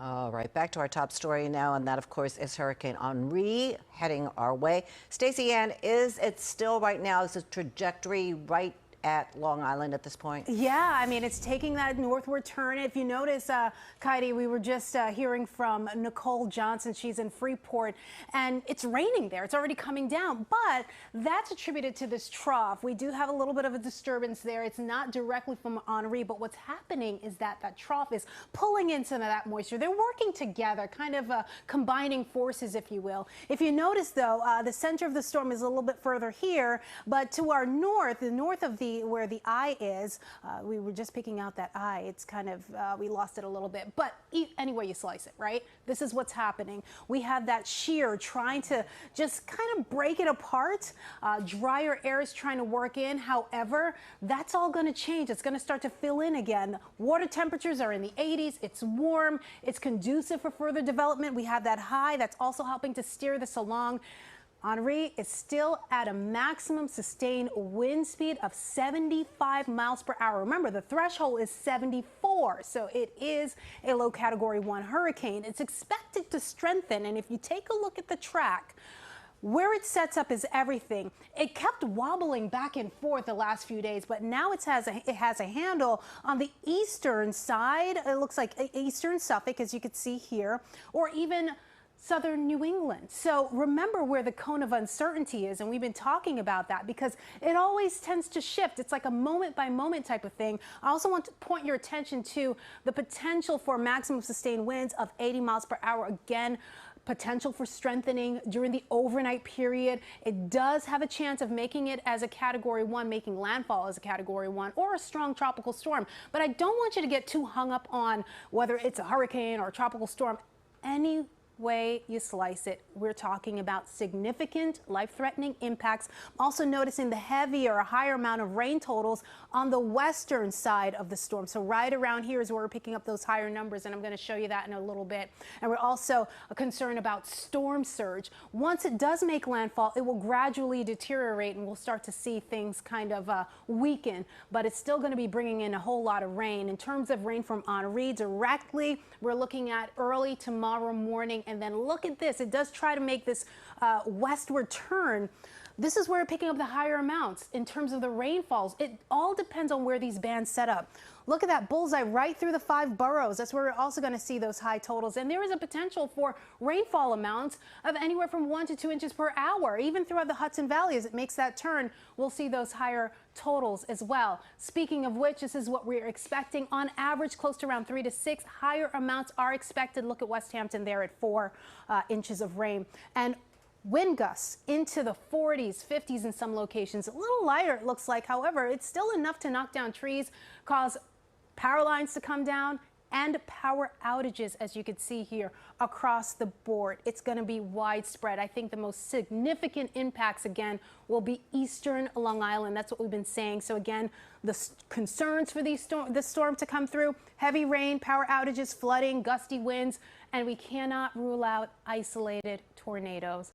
All right, back to our top story now, and that, of course, is Hurricane Henri heading our way. Stacy-Ann, is it still right now, is the trajectory right at Long Island at this point? Yeah, I mean, it's taking that northward turn. If you notice, Kaidi, we were just hearing from Nicole Johnson. She's in Freeport, and it's raining there. It's already coming down, but that's attributed to this trough. We do have a little bit of a disturbance there. It's not directly from Henri, but what's happening is that that trough is pulling in some of that moisture. They're working together, kind of combining forces, if you will. If you notice, though, the center of the storm is a little bit further here, but to our north, the north of where the eye is, we were just picking out that eye. It's kind of, we lost it a little bit, but any way you slice it, right? This is what's happening. We have that shear trying to just kind of break it apart. Drier air is trying to work in. However, that's all going to change. It's going to start to fill in again. Water temperatures are in the 80s. It's warm. It's conducive for further development. We have that high that's also helping to steer this along. Henri is still at a maximum sustained wind speed of 75 miles per hour. Remember, the threshold is 74, so it is a low Category 1 hurricane. It's expected to strengthen, and if you take a look at the track, where it sets up is everything. It kept wobbling back and forth the last few days, but now it has a handle on the eastern side. It looks like eastern Suffolk, as you can see here, or even southern New England. So remember where the cone of uncertainty is, and we've been talking about that because it always tends to shift. It's like a moment by moment type of thing. I also want to point your attention to the potential for maximum sustained winds of 80 miles per hour. Again, potential for strengthening during the overnight period. It does have a chance of making it as a Category 1, making landfall as a Category 1 or a strong tropical storm. But I don't want you to get too hung up on whether it's a hurricane or a tropical storm. Any way you slice it, we're talking about significant life-threatening impacts. Also noticing the heavier or higher amount of rain totals on the western side of the storm. So right around here is where we're picking up those higher numbers, and I'm going to show you that in a little bit. And we're also concerned about storm surge. Once it does make landfall, it will gradually deteriorate, and we'll start to see things kind of weaken, but it's still going to be bringing in a whole lot of rain. In terms of rain from Henri directly, we're looking at early tomorrow morning. And then look at this. It does try to make this westward turn. This is where we're picking up the higher amounts in terms of the rainfalls. It all depends on where these bands set up. Look at that bullseye right through the 5 boroughs. That's where we're also going to see those high totals. And there is a potential for rainfall amounts of anywhere from 1 to 2 inches per hour. Even throughout the Hudson Valley, as it makes that turn, we'll see those higher totals as well. Speaking of which, this is what we're expecting. On average, close to around 3 to 6. Higher amounts are expected. Look at West Hampton there at 4 inches of rain. And wind gusts into the 40s, 50s in some locations. A little lighter, it looks like. However, it's still enough to knock down trees, cause power lines to come down, and power outages, as you can see here, across the board. It's going to be widespread. I think the most significant impacts, again, will be eastern Long Island. That's what we've been saying. So again, the concerns for this storm to come through: heavy rain, power outages, flooding, gusty winds, and we cannot rule out isolated tornadoes.